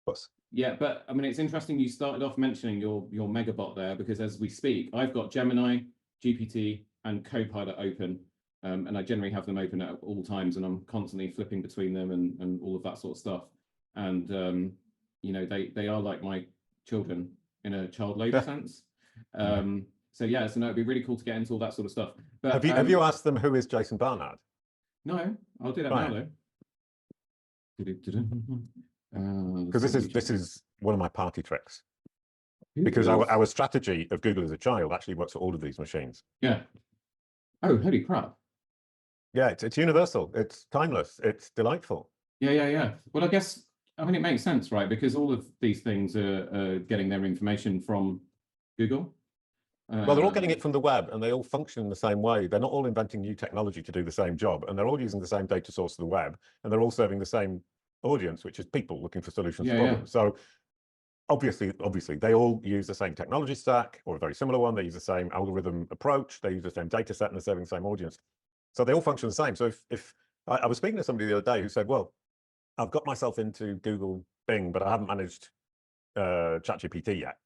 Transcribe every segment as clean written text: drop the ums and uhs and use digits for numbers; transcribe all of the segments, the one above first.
course. Yeah, but I mean, it's interesting you started off mentioning your megabot there, because as we speak, I've got Gemini, GPT, and Copilot open, and I generally have them open at all times, and I'm constantly flipping between them and all of that sort of stuff. And you know, they are like my children in a child labor sense. So yeah, so no, it'd be really cool to get into all that sort of stuff. But have you asked them who is Jason Barnard? No, I'll do that now though. Because this is one of my party tricks. Because our strategy of Google as a child actually works for all of these machines. Yeah. Oh, holy crap. Yeah, it's universal. It's timeless. It's delightful. Yeah. Well, I guess, I mean, it makes sense, right? Because all of these things are getting their information from Google. Well, they're all getting it from the web, and they all function in the same way. They're not all inventing new technology to do the same job, and they're all using the same data source of the web, and they're all serving the same audience, which is people looking for solutions to problems. So obviously, they all use the same technology stack or a very similar one. They use the same algorithm approach. They use the same data set, and they're serving the same audience. So they all function the same. So if I was speaking to somebody the other day who said, well, I've got myself into Google Bing, but I haven't managed ChatGPT yet.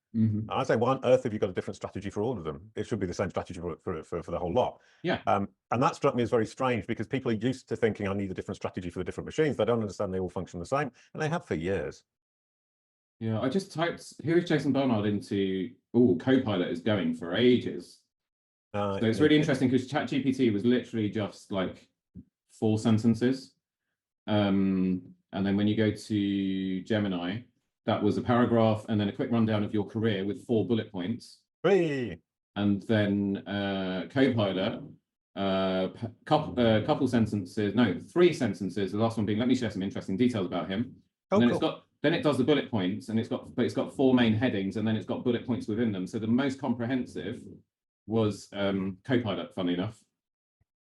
I say, why on earth have you got a different strategy for all of them? It should be the same strategy for the whole lot. Yeah. And that struck me as very strange, because people are used to thinking I need a different strategy for the different machines. They don't understand they all function the same, and they have for years. Yeah, I just typed, who is Jason Barnard into, Copilot is going for ages. So it's really interesting, because ChatGPT was literally just like 4 sentences. And then when you go to Gemini, that was a paragraph and then a quick rundown of your career with 4 bullet points. Hey. And then Copilot, couple sentences, no, 3 sentences. The last one being, let me share some interesting details about him. And then then it does the bullet points, and it's got 4 main headings, and then it's got bullet points within them. So the most comprehensive was Copilot, funny enough.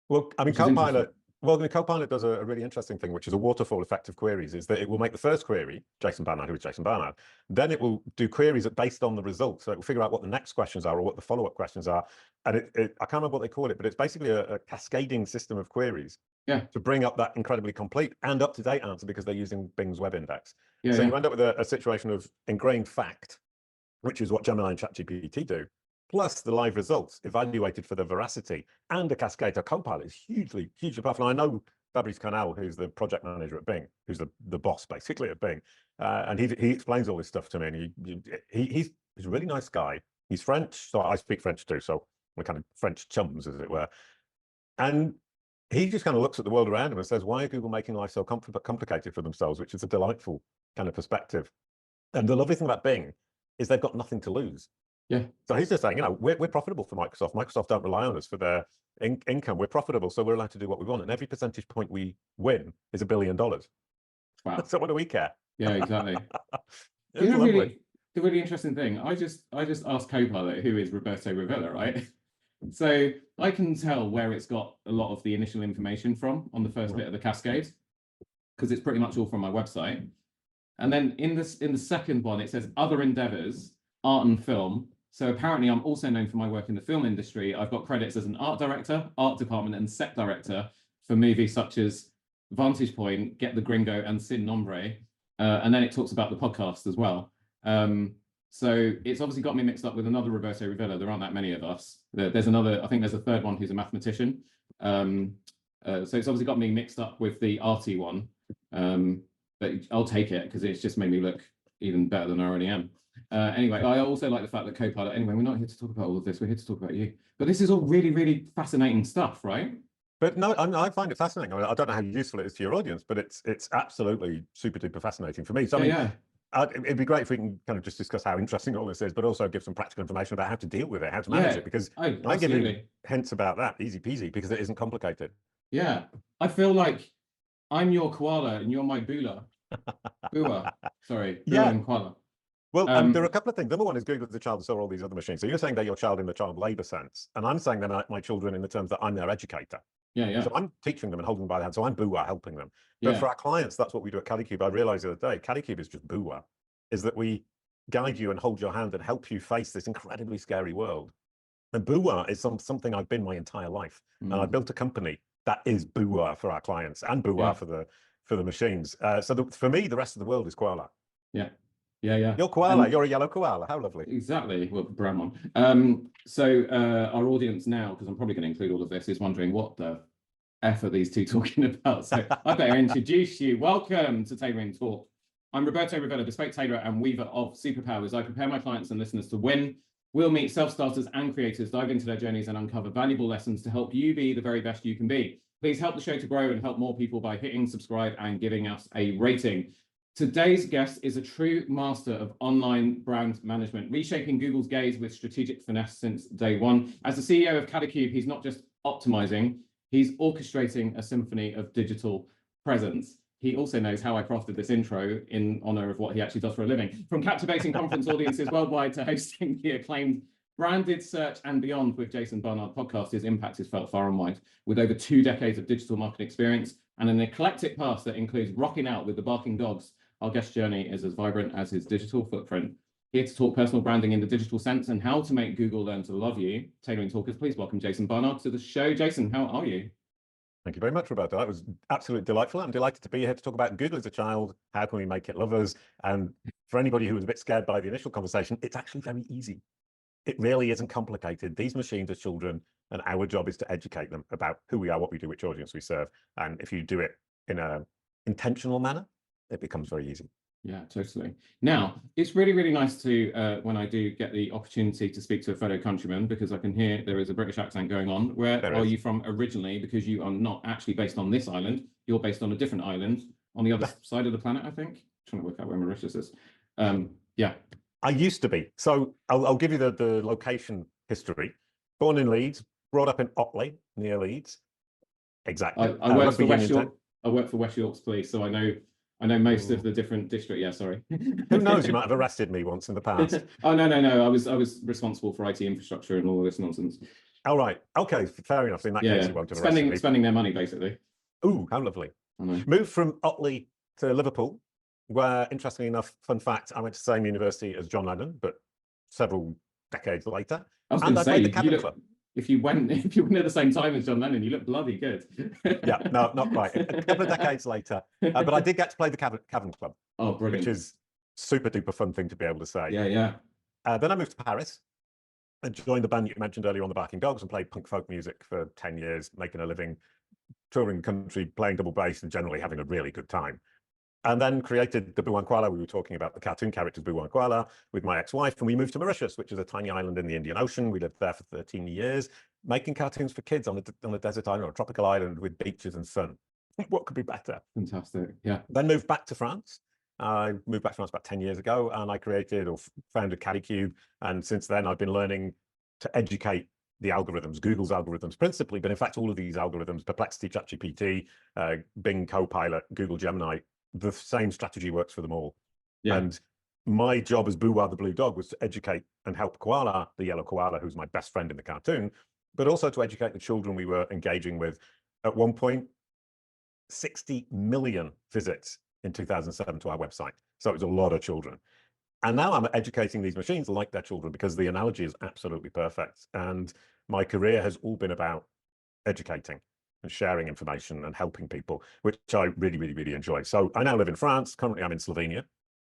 Well, I mean, Copilot does a really interesting thing, which is a waterfall effect of queries, is that it will make the first query, Jason Barnard, who is Jason Barnard, then it will do queries based on the results. So it will figure out what the next questions are or what the follow-up questions are. And I can't remember what they call it, but it's basically a cascading system of queries to bring up that incredibly complete and up-to-date answer, because they're using Bing's web index. You end up with a situation of ingrained fact, which is what Gemini and ChatGPT do, plus the live results evaluated for the veracity, and a cascade. So Copilot is hugely powerful. And I know Fabrice Canal, who's the project manager at Bing, who's the boss basically at Bing, and he explains all this stuff to me. And he's a really nice guy. He's French, so I speak French too. So we're kind of French chums, as it were. And he just kind of looks at the world around him and says, why are Google making life so complicated for themselves? Which is a delightful kind of perspective. And the lovely thing about Bing is they've got nothing to lose. Yeah. So he's just saying, you know, we're profitable for Microsoft. Microsoft don't rely on us for their income. We're profitable, so we're allowed to do what we want. And every percentage point we win is $1 billion. Wow. So what do we care? Yeah, exactly. You know, the really interesting thing, I just asked Copilot who is Roberto Rivella, right? So I can tell where it's got a lot of the initial information from on the first bit of the cascade, because it's pretty much all from my website. And then in the second one, it says other endeavors, art and film. So apparently I'm also known for my work in the film industry. I've got credits as an art director, art department, and set director for movies such as Vantage Point, Get the Gringo, and Sin Nombre. And then it talks about the podcast as well. So it's obviously got me mixed up with another Roberto Rivella. There aren't that many of us. There's another, I think there's a third one who's a mathematician. So it's obviously got me mixed up with the arty one. But I'll take it, because it's just made me look even better than I already am. Anyway, I also like the fact that Copilot, anyway, we're not here to talk about all of this. We're here to talk about you. But this is all really, really fascinating stuff, right? But no, I find it fascinating. I mean, I don't know how useful it is to your audience, but it's absolutely super duper fascinating for me. So it'd be great if we can kind of just discuss how interesting all this is, but also give some practical information about how to deal with it, how to manage it, because I give you hints about that, easy peasy, because it isn't complicated. Yeah, I feel like I'm your koala and you're my bula. Bua, sorry, Bua and koala. Well, there are a couple of things. Number one is Google as the child that saw all these other machines. So you're saying they're your child in the child labor sense, and I'm saying they're my children in the terms that I'm their educator. Yeah. So I'm teaching them and holding them by the hand. So I'm Bua helping them. But for our clients, that's what we do at CaddyCube. I realized the other day, CaddyCube is just Bua, is that we guide you and hold your hand and help you face this incredibly scary world. And Bua is something I've been my entire life. And I built a company that is Bua for our clients and Bua for the machines. So for me, the rest of the world is koala. Yeah. Yeah. You're koala. You're a yellow koala. How lovely. Exactly. Well, brown one. So our audience now, because I'm probably going to include all of this, is wondering what the F are these two talking about. So I better introduce you. Welcome to Tailoring Talk. I'm Roberto Rivera, bespoke tailor and weaver of superpowers. I prepare my clients and listeners to win. We'll meet self-starters and creators, dive into their journeys and uncover valuable lessons to help you be the very best you can be. Please help the show to grow and help more people by hitting subscribe and giving us a rating. Today's guest is a true master of online brand management, reshaping Google's gaze with strategic finesse since day one. As the CEO of Catacube, he's not just optimizing, he's orchestrating a symphony of digital presence. He also knows how I crafted this intro in honor of what he actually does for a living. From captivating conference audiences worldwide to hosting the acclaimed Branded Search and Beyond with Jason Barnard podcast, his impact is felt far and wide. With over 2 decades of digital marketing experience and an eclectic past that includes rocking out with the barking dogs, our guest journey is as vibrant as his digital footprint. Here to talk personal branding in the digital sense and how to make Google learn to love you. Tailoring Talkers, please welcome Jason Barnard to the show. Jason, how are you? Thank you very much, Roberto. That was absolutely delightful. I'm delighted to be here to talk about Google as a child. How can we make it love us? And for anybody who was a bit scared by the initial conversation, it's actually very easy. It really isn't complicated. These machines are children, and our job is to educate them about who we are, what we do, which audience we serve. And if you do it in an intentional manner, it becomes very easy. Yeah, totally. Now, it's really, really nice to, when I do get the opportunity to speak to a fellow countryman, because I can hear there is a British accent going on. Where are you from originally? Because you are not actually based on this island. You're based on a different island on the other side of the planet, I think. I'm trying to work out where Mauritius is. Yeah. I used to be. So I'll give you the location history. Born in Leeds, brought up in Otley, near Leeds. Exactly. I work for West Yorks Police, so I know most of the different district. Yeah, sorry. Who knows? You might have arrested me once in the past. Oh no. I was responsible for IT infrastructure and all this nonsense. All right. Okay. Fair enough. In that case, you won't have arrested me. Spending their money basically. Ooh, how lovely. Moved from Otley to Liverpool, where, interestingly enough, fun fact, I went to the same university as John Lennon, but several decades later. I was going to say, if you went at the same time as John Lennon, you look bloody good. Yeah, no, not quite. A couple of decades later, but I did get to play the Cavern Club. Oh, brilliant! Which is super duper fun thing to be able to say. Yeah. Then I moved to Paris and joined the band you mentioned earlier on, the Barking Dogs, and played punk folk music for 10 years, making a living, touring the country, playing double bass, and generally having a really good time. And then created the Buwan Kuala. We were talking about the cartoon characters Buwan Kuala with my ex-wife, and we moved to Mauritius, which is a tiny island in the Indian Ocean. We lived there for 13 years, making cartoons for kids on a desert island or a tropical island with beaches and sun. What could be better? Fantastic. Yeah. Then moved back to France. I moved back to France about 10 years ago, and I created or founded Catacube. And since then, I've been learning to educate the algorithms, Google's algorithms principally, but in fact, all of these algorithms, Perplexity, ChatGPT, Bing Copilot, Google Gemini, the same strategy works for them all. Yeah. And my job as Buwa the blue dog was to educate and help Koala, the yellow koala, who's my best friend in the cartoon, but also to educate the children we were engaging with. At one point, 60 million visits in 2007 to our website. So it was a lot of children. And now I'm educating these machines like their children, because the analogy is absolutely perfect. And my career has all been about educating and sharing information and helping people, which I really, really, really enjoy. So I now live in France. Currently, I'm in Slovenia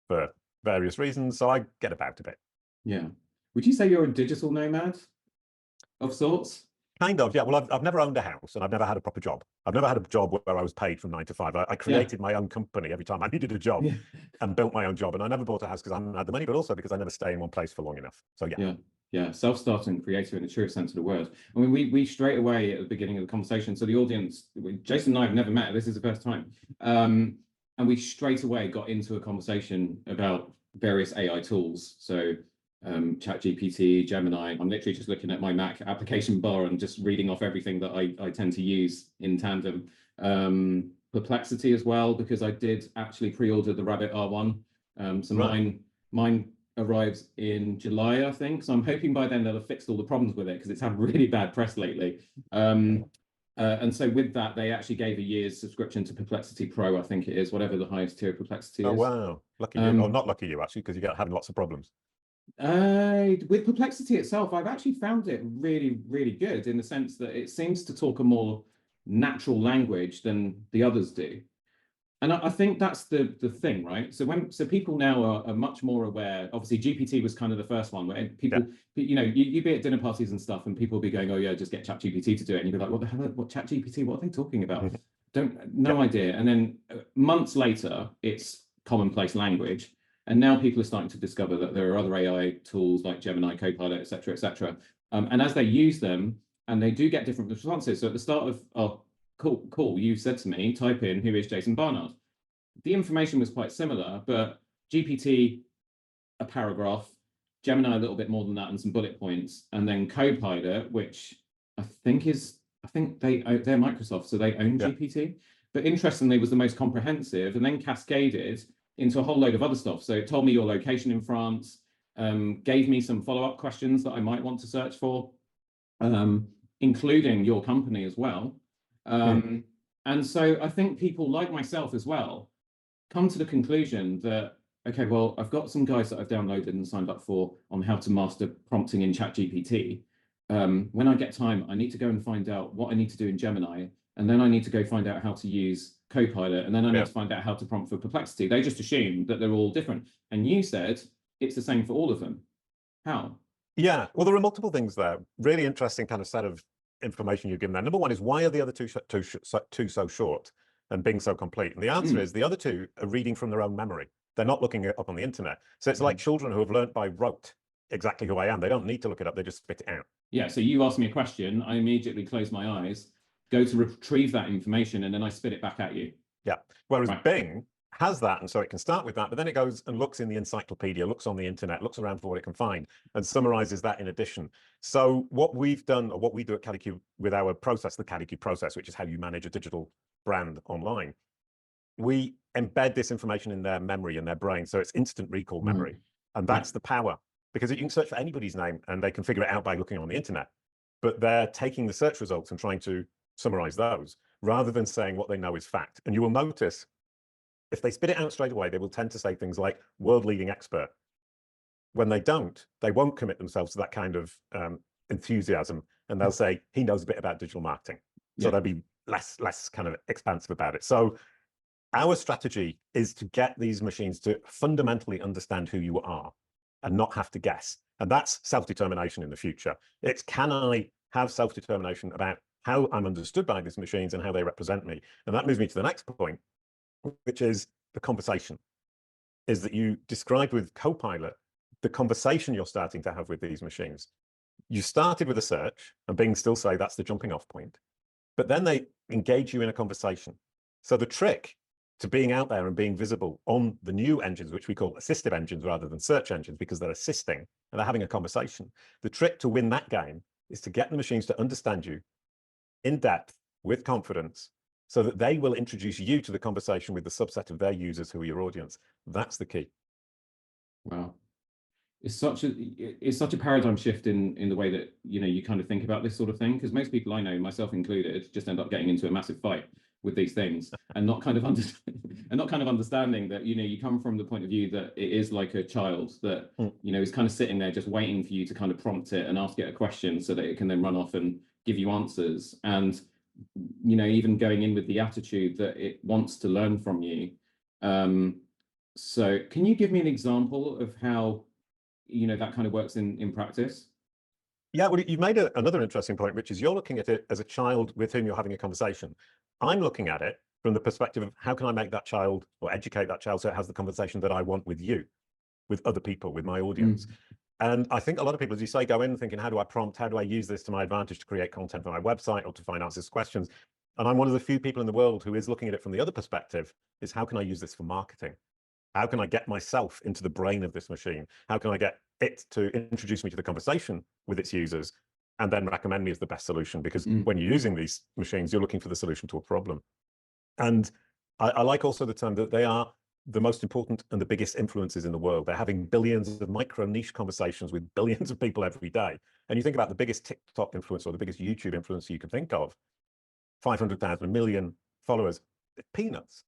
for various reasons. So I get about a bit. Yeah. Would you say you're a digital nomad of sorts? Kind of, yeah. Well, I've never owned a house, and I've never had a proper job. I've never had a job where I was paid from 9 to 5. I created my own company every time I needed a job and built my own job. And I never bought a house because I hadn't had the money, but also because I never stay in one place for long enough. So yeah, self-starting creator in the truest sense of the word. I mean, we straight away at the beginning of the conversation, so the audience, Jason and I have never met, this is the first time, and we straight away got into a conversation about various AI tools. So ChatGPT, Gemini. I'm literally just looking at my Mac application bar and just reading off everything that I tend to use in tandem. Perplexity as well, because I did actually pre-order the Rabbit R1. So right. mine arrives in July, I think. So I'm hoping by then they'll have fixed all the problems with it, because it's had really bad press lately. And so with that, they actually gave a year's subscription to Perplexity Pro, I think it is, whatever the highest tier of Perplexity is. Oh, wow. Lucky you. Or not lucky you, actually, because you're having lots of problems. With Perplexity itself, I've actually found it really, really good, in the sense that it seems to talk a more natural language than the others do. And I think that's the thing, right? So people now are much more aware. Obviously, GPT was kind of the first one where people, you be at dinner parties and stuff, and people will be going, "Oh yeah, just get ChatGPT to do it," and you'd be like, "What the hell? What ChatGPT? What are they talking about? No idea." And then months later, it's commonplace language, and now people are starting to discover that there are other AI tools like Gemini, Copilot, etc., etc. And as they use them, and they do get different responses. So at the start of cool. You said to me, type in who is Jason Barnard. The information was quite similar, but GPT, a paragraph, Gemini a little bit more than that and some bullet points, and then Copilot, which I think they're Microsoft, so they own GPT. But interestingly, was the most comprehensive, and then cascaded into a whole load of other stuff. So it told me your location in France, gave me some follow-up questions that I might want to search for, including your company as well. And so I think people like myself as well come to the conclusion that, okay, well, I've got some guys that I've downloaded and signed up for on how to master prompting in ChatGPT. When I get time, I need to go and find out what I need to do in Gemini, and then I need to go find out how to use Copilot, and then I need to find out how to prompt for Perplexity. They just assume that they're all different. And you said it's the same for all of them. How? Yeah, well, there are multiple things there. Really interesting kind of set of information you've given there. Number one is, why are the other two so short and being so complete? And the answer is the other two are reading from their own memory. They're not looking it up on the internet. So it's like children who have learned by rote exactly who I am. They don't need to look it up. They just spit it out. Yeah. So you ask me a question, I immediately close my eyes, go to retrieve that information, and then I spit it back at you. Yeah. Whereas Bing has that, and so it can start with that, but then it goes and looks in the encyclopedia, looks on the internet, looks around for what it can find, and summarizes that in addition. So what we've done, or what we do at CaddyQ with our process, the CaddyQ process, which is how you manage a digital brand online, we embed this information in their memory, in their brain, so it's instant recall memory. And that's the power, because you can search for anybody's name and they can figure it out by looking on the internet, but they're taking the search results and trying to summarize those rather than saying what they know is fact. And you will notice, if they spit it out straight away, they will tend to say things like world-leading expert. When they don't, they won't commit themselves to that kind of enthusiasm, and they'll say, he knows a bit about digital marketing. So they'll be less kind of expansive about it. So our strategy is to get these machines to fundamentally understand who you are and not have to guess. And that's self-determination in the future. It's, can I have self-determination about how I'm understood by these machines and how they represent me? And that moves me to the next point, which is the conversation, is that you described with Copilot the conversation you're starting to have with these machines. You started with a search, and Bing still say that's the jumping off point, but then they engage you in a conversation. So the trick to being out there and being visible on the new engines, which we call assistive engines rather than search engines, because they're assisting and they're having a conversation. The trick to win that game is to get the machines to understand you in depth with confidence, so that they will introduce you to the conversation with the subset of their users who are your audience. That's the key. Wow. It's such a paradigm shift in the way that, you kind of think about this sort of thing, because most people I know, myself included, just end up getting into a massive fight with these things and not kind of understanding that, you come from the point of view that it is like a child that, is kind of sitting there just waiting for you to kind of prompt it and ask it a question so that it can then run off and give you answers. And even going in with the attitude that it wants to learn from you. So can you give me an example of how, that kind of works in practice? Yeah, well, you've made another interesting point, which is you're looking at it as a child with whom you're having a conversation. I'm looking at it from the perspective of, how can I make that child or educate that child so it has the conversation that I want with you, with other people, with my audience. And I think a lot of people, as you say, go in thinking, how do I prompt? How do I use this to my advantage to create content for my website or to find answers to questions? And I'm one of the few people in the world who is looking at it from the other perspective, is how can I use this for marketing? How can I get myself into the brain of this machine? How can I get it to introduce me to the conversation with its users and then recommend me as the best solution? Because when you're using these machines, you're looking for the solution to a problem. And I like also the term that they are the most important and the biggest influences in the world. They're having billions of micro niche conversations with billions of people every day. And you think about the biggest TikTok influencer or the biggest YouTube influencer you can think of, 500,000, 1 million followers, it's peanuts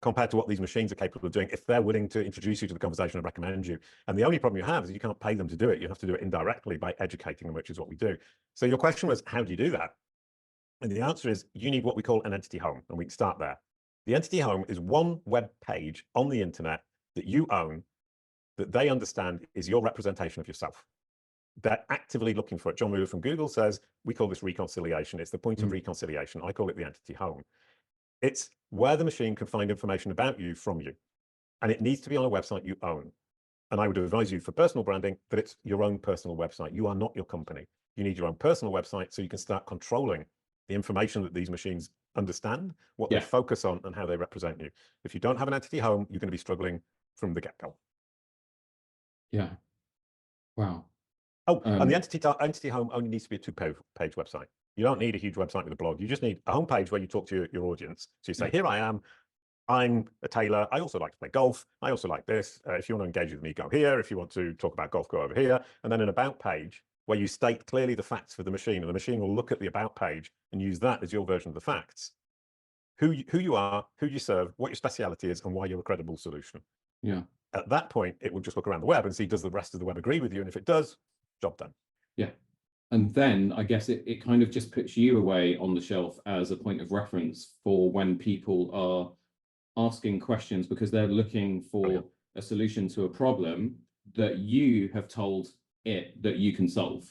compared to what these machines are capable of doing if they're willing to introduce you to the conversation and recommend you. And the only problem you have is you can't pay them to do it. You have to do it indirectly by educating them, which is what we do. So your question was, how do you do that? And the answer is, you need what we call an entity home, and we can start there. The entity home is one web page on the internet that you own, that they understand is your representation of yourself. They're actively looking for it. John Mueller from Google says, we call this reconciliation. It's the point of reconciliation. I call it the entity home. It's where the machine can find information about you from you. And it needs to be on a website you own. And I would advise you for personal branding that it's your own personal website. You are not your company. You need your own personal website so you can start controlling the information that these machines understand, what they focus on, and how they represent you. If you don't have an entity home, you're going to be struggling from the get-go. Yeah. Wow. Oh, and the entity home only needs to be a two-page website. You don't need a huge website with a blog. You just need a homepage where you talk to your audience. So you say, here I am. I'm a tailor. I also like to play golf. I also like this. If you want to engage with me, go here. If you want to talk about golf, go over here. And then an about page where you state clearly the facts for the machine, and the machine will look at the about page and use that as your version of the facts. Who you are, who you serve, what your speciality is, and why you're a credible solution. Yeah. At that point, it will just look around the web and see, does the rest of the web agree with you? And if it does, job done. Yeah. And then I guess it kind of just puts you away on the shelf as a point of reference for when people are asking questions, because they're looking for a solution to a problem that you have told it that you can solve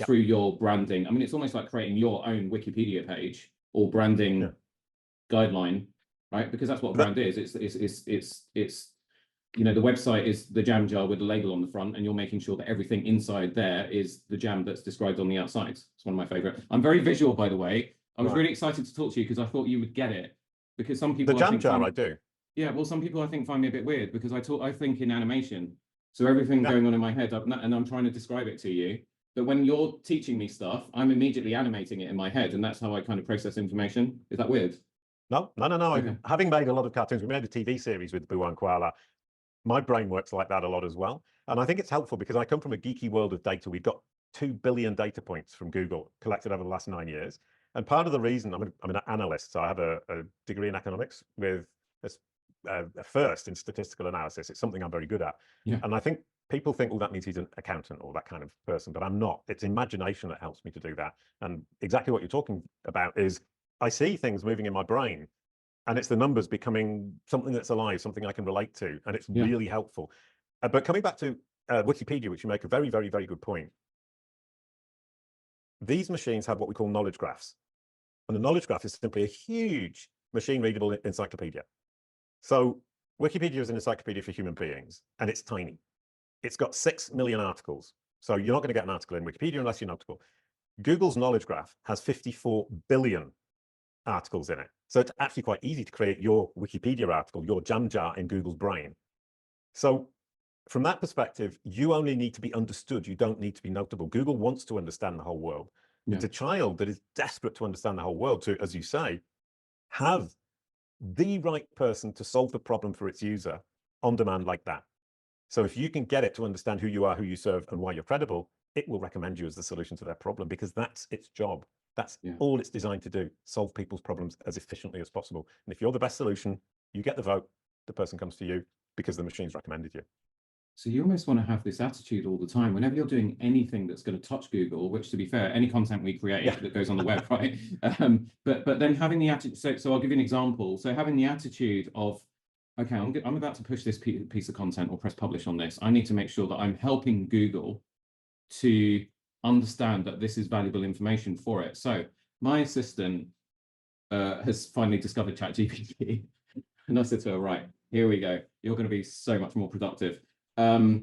through your branding. I mean, it's almost like creating your own Wikipedia page or branding guideline, right? Because that's what brand is. It's you know, the website is the jam jar with the label on the front, and you're making sure that everything inside there is the jam that's described on the outside. It's one of my favorite. I'm very visual, by the way. I was really excited to talk to you because I thought you would get it. Because some people, the jam jar, I do. Yeah, well, some people I think find me a bit weird because I think in animation. So everything going on in my head, and I'm trying to describe it to you. But when you're teaching me stuff, I'm immediately animating it in my head, and that's how I kind of process information. Is that weird? No. Okay. Having made a lot of cartoons, we made a TV series with Boo and Koala. My brain works like that a lot as well. And I think it's helpful because I come from a geeky world of data. We've got 2 billion data points from Google collected over the last 9 years. And part of the reason, I'm an analyst, so I have a degree in economics with a first in statistical analysis. It's something I'm very good at. Yeah. And I think people think, well, that means he's an accountant or that kind of person, but I'm not. It's imagination that helps me to do that. And exactly what you're talking about is I see things moving in my brain, and it's the numbers becoming something that's alive, something I can relate to, and it's really helpful. But coming back to Wikipedia, which you make a very, very, very good point. These machines have what we call knowledge graphs. And the knowledge graph is simply a huge machine-readable encyclopedia. So Wikipedia is an encyclopedia for human beings, and it's tiny. It's got 6 million articles. So you're not going to get an article in Wikipedia unless you're notable. Google's knowledge graph has 54 billion articles in it. So it's actually quite easy to create your Wikipedia article, your jam jar in Google's brain. So from that perspective, you only need to be understood. You don't need to be notable. Google wants to understand the whole world. Yeah. It's a child that is desperate to understand the whole world, to, as you say, have the right person to solve the problem for its user on demand like that. So if you can get it to understand who you are, who you serve, and why you're credible, it will recommend you as the solution to their problem, because that's its job. That's all it's designed to do, solve people's problems as efficiently as possible. And if you're the best solution, you get the vote, the person comes to you because the machine's recommended you. So you almost want to have this attitude all the time, whenever you're doing anything that's going to touch Google, which, to be fair, any content we create that goes on the web, right? But then having the attitude, so I'll give you an example. So having the attitude of, okay, I'm about to push this piece of content or press publish on this. I need to make sure that I'm helping Google to understand that this is valuable information for it. So my assistant has finally discovered ChatGPT. And I said to her, right, here we go. You're going to be so much more productive. So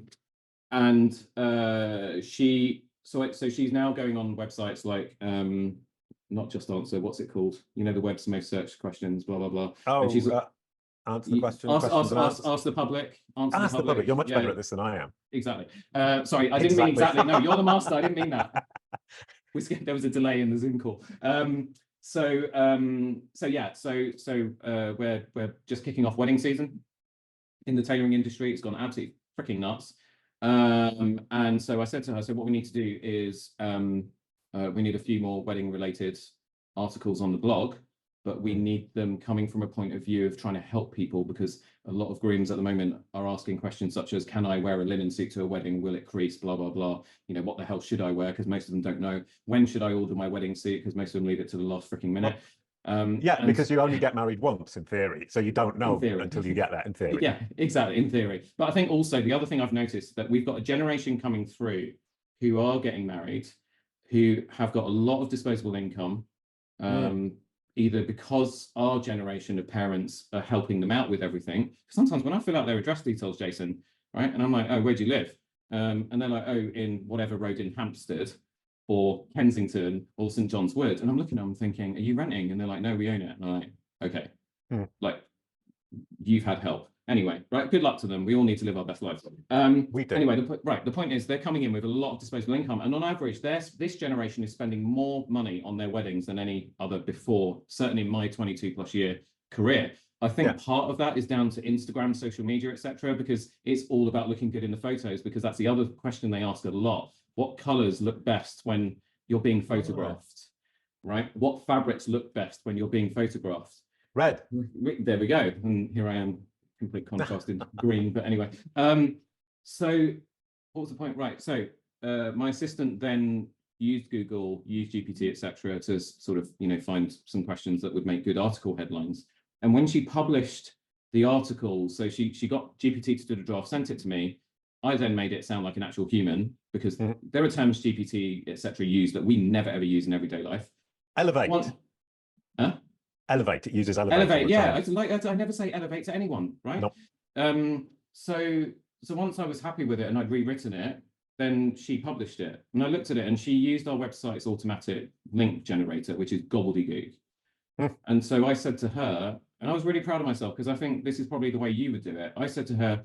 she's now going on websites like not just answer, what's it called? You know, the web's most searched questions, blah, blah, blah. Oh, and she's answer the question. Ask the public. Ask the public. You're much better at this than I am. Exactly. Sorry, I didn't mean exactly. No, you're the master. I didn't mean that. There was a delay in the Zoom call. So we're just kicking off wedding season in the tailoring industry. It's gone absolutely freaking nuts. And so I said to her, so what we need to do is we need a few more wedding related articles on the blog, but we need them coming from a point of view of trying to help people, because a lot of grooms at the moment are asking questions such as, can I wear a linen suit to a wedding? Will it crease? Blah, blah, blah. You know, what the hell should I wear? Because most of them don't know. When should I order my wedding suit? Because most of them leave it to the last freaking minute. Yeah, because you only get married once in theory, so you don't know until you get there in theory. Yeah, exactly, in theory. But I think also the other thing I've noticed that we've got a generation coming through who are getting married, who have got a lot of disposable income, either because our generation of parents are helping them out with everything. Sometimes when I fill out their address details, Jason, right, and I'm like, oh, where do you live? And they're like, oh, in whatever road in Hampstead, or Kensington, or St John's Wood. And I'm looking at them thinking, are you renting? And they're like, no, we own it. And I'm like, okay, like, you've had help. Anyway, right, good luck to them. We all need to live our best lives. We do. Anyway, the point is they're coming in with a lot of disposable income. And on average, this generation is spending more money on their weddings than any other before, certainly in my 22 plus year career. I think part of that is down to Instagram, social media, etc., because it's all about looking good in the photos, because that's the other question they ask a lot. What colors look best when you're being photographed, right? What fabrics look best when you're being photographed? Red. There we go. And here I am, complete contrast in green. But anyway, so what was the point? Right. So my assistant then used Google, used GPT, etc., to sort of, find some questions that would make good article headlines. And when she published the article, so she got GPT to do the draft, sent it to me. I then made it sound like an actual human, because there are terms GPT, etc., use that we never ever use in everyday life. Elevate. Elevate. It uses elevate. Elevate. Yeah, I never say elevate to anyone, right? Nope. So once I was happy with it and I'd rewritten it, then she published it, and I looked at it, and she used our website's automatic link generator, which is gobbledygook. And so I said to her, and I was really proud of myself, because I think this is probably the way you would do it. I said to her,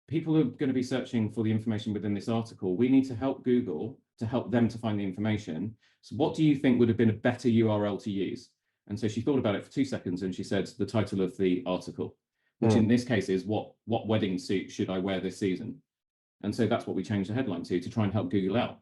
people are going to be searching for the information within this article. We need to help Google to help them to find the information. So what do you think would have been a better URL to use? And so she thought about it for 2 seconds, and she said the title of the article, which in this case is what wedding suit should I wear this season? And so that's what we changed the headline to try and help Google out,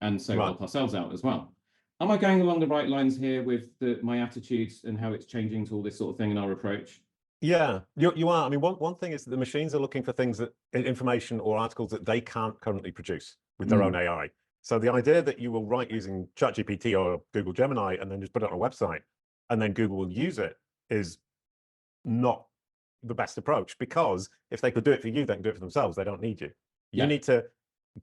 and so help ourselves out as well. Am I going along the right lines here with my attitudes and how it's changing to all this sort of thing in our approach? Yeah, you are. I mean, one thing is that the machines are looking for things that information or articles that they can't currently produce with their own AI. So the idea that you will write using ChatGPT or Google Gemini and then just put it on a website and then Google will use it is not the best approach, because if they could do it for you, they can do it for themselves. They don't need you. You need to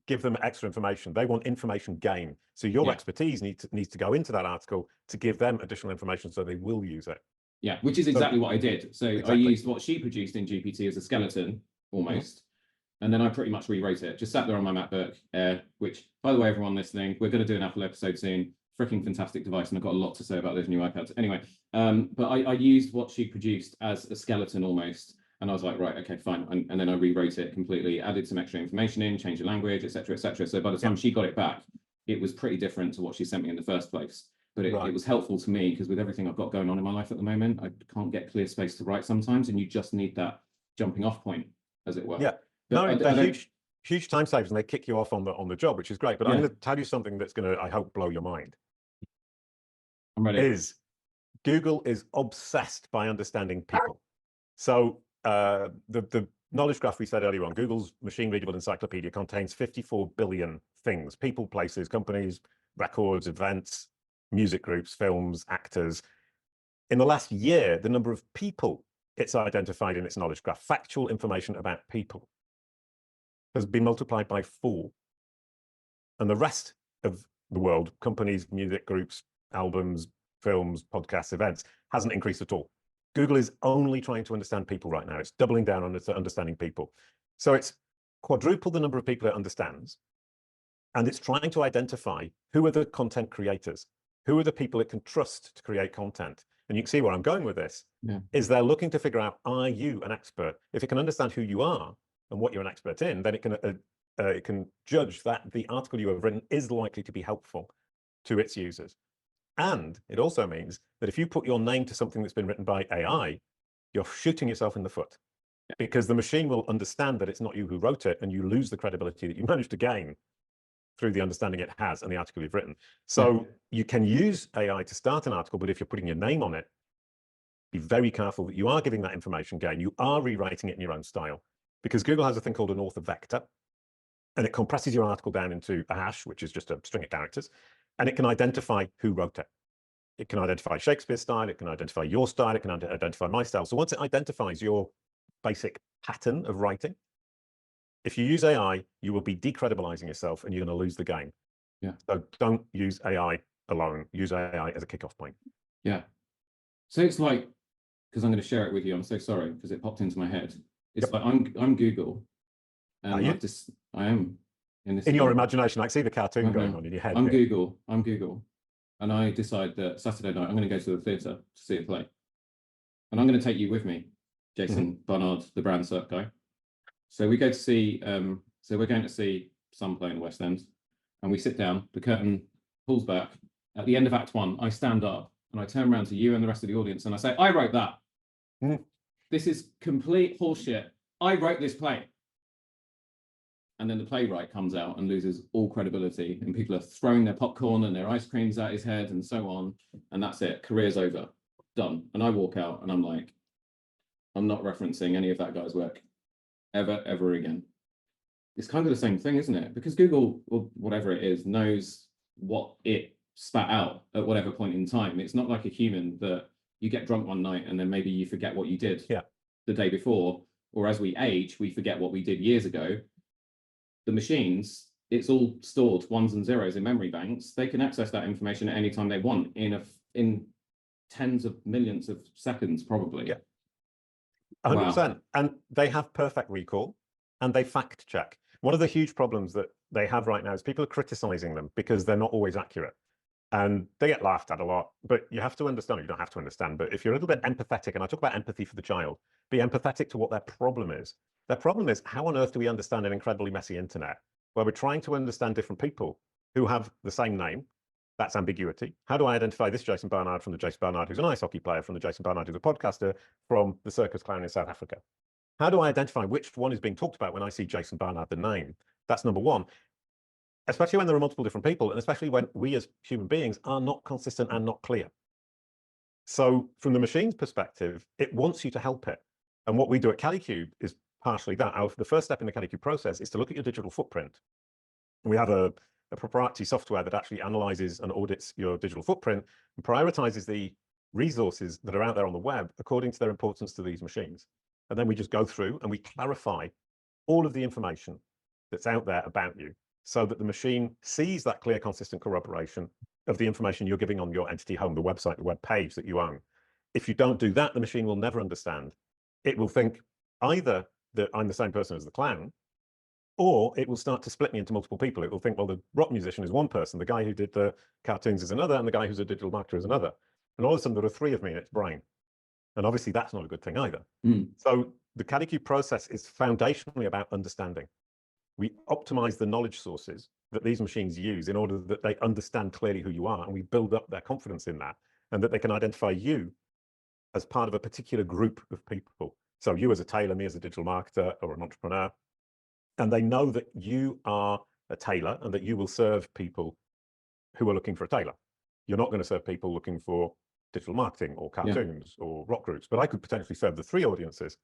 give them extra information. They want information gain. So your expertise needs to go into that article to give them additional information so they will use it. Yeah, which is exactly what I did. So I used what she produced in GPT as a skeleton, almost. And then I pretty much rewrote it. Just sat there on my MacBook Air, which, by the way, everyone listening, we're going to do an Apple episode soon. Freaking fantastic device. And I've got a lot to say about those new iPads. Anyway, but I used what she produced as a skeleton almost. And I was like, right, okay, fine. And then I rewrote it completely, added some extra information in, changed the language, etc., etc. So by the time she got it back, it was pretty different to what she sent me in the first place. But it was helpful to me, because with everything I've got going on in my life at the moment, I can't get clear space to write sometimes, and you just need that jumping off point, as it were. Yeah, they're huge time savers, and they kick you off on the job, which is great. But I'm going to tell you something that's going to, I hope, blow your mind. I'm ready. Google is obsessed by understanding people. So the knowledge graph we said earlier on, Google's machine readable encyclopedia contains 54 billion things: people, places, companies, records, events, music groups, films, actors. In the last year, the number of people it's identified in its knowledge graph, factual information about people, has been multiplied by 4. And the rest of the world, companies, music groups, albums, films, podcasts, events, hasn't increased at all. Google is only trying to understand people right now. It's doubling down on understanding people. So it's quadrupled the number of people it understands, and it's trying to identify who are the content creators, who are the people it can trust to create content. And you can see where I'm going with this, is they're looking to figure out, are you an expert? If it can understand who you are and what you're an expert in, then it can judge that the article you have written is likely to be helpful to its users. And it also means that if you put your name to something that's been written by AI, you're shooting yourself in the foot, because the machine will understand that it's not you who wrote it, and you lose the credibility that you managed to gain through the understanding it has and the article you've written. So you can use AI to start an article, but if you're putting your name on it, be very careful that you are giving that information gain. You are rewriting it in your own style, because Google has a thing called an author vector, and it compresses your article down into a hash, which is just a string of characters, and it can identify who wrote it. It can identify Shakespeare's style, it can identify your style, it can identify my style. So once it identifies your basic pattern of writing, if you use AI, you will be decredibilizing yourself and you're going to lose the game. Yeah. So don't use AI alone. Use AI as a kickoff point. Yeah. So it's like, because I'm going to share it with you. I'm so sorry because it popped into my head. It's like I'm Google, and I am in this. In your imagination, I see the cartoon going on in your head. I'm Google, and I decide that Saturday night I'm going to go to the theatre to see a play, and I'm going to take you with me, Jason Barnard, the brand cert guy. So we go to see. So we're going to see some play in the West End, and we sit down. The curtain pulls back. At the end of Act 1, I stand up and I turn around to you and the rest of the audience, and I say, "I wrote that. This is complete horseshit. I wrote this play." And then the playwright comes out and loses all credibility, and people are throwing their popcorn and their ice creams at his head and so on. And that's it. Career's over. Done. And I walk out and I'm like, I'm not referencing any of that guy's work ever again. It's kind of the same thing, isn't it? Because Google, or whatever it is, knows what it spat out at whatever point in time. It's not like a human that you get drunk one night and then maybe you forget what you did the day before, or as we age, we forget what we did years ago. The machines, it's all stored ones and zeros in memory banks. They can access that information at any time they want in tens of millions of seconds, probably. Yeah, 100%. And they have perfect recall and they fact check. One of the huge problems that they have right now is people are criticizing them because they're not always accurate. And they get laughed at a lot, but you have to understand, you don't have to understand, but if you're a little bit empathetic, and I talk about empathy for the child, be empathetic to what their problem is. Their problem is, how on earth do we understand an incredibly messy internet where we're trying to understand different people who have the same name? That's ambiguity. How do I identify this Jason Barnard from the Jason Barnard who's an ice hockey player, from the Jason Barnard who's a podcaster, from the circus clown in South Africa? How do I identify which one is being talked about when I see Jason Barnard, the name? That's number one. Especially when there are multiple different people, and especially when we as human beings are not consistent and not clear. So from the machine's perspective, it wants you to help it. And what we do at Kalicube is partially that. The first step in the Kalicube process is to look at your digital footprint. We have a proprietary software that actually analyzes and audits your digital footprint and prioritizes the resources that are out there on the web according to their importance to these machines. And then we just go through and we clarify all of the information that's out there about you, so that the machine sees that clear, consistent corroboration of the information you're giving on your entity home, the website, the web page that you own. If you don't do that, the machine will never understand. It will think either that I'm the same person as the clown, or it will start to split me into multiple people. It will think, well, the rock musician is one person, the guy who did the cartoons is another, and the guy who's a digital marketer is another. And all of a sudden there are three of me in its brain. And obviously that's not a good thing either. So the Kalicube process is foundationally about understanding. We optimize the knowledge sources that these machines use in order that they understand clearly who you are, and we build up their confidence in that, and that they can identify you as part of a particular group of people. So you as a tailor, me as a digital marketer or an entrepreneur, and they know that you are a tailor and that you will serve people who are looking for a tailor. You're not going to serve people looking for digital marketing or cartoons or rock groups, but I could potentially serve the three audiences.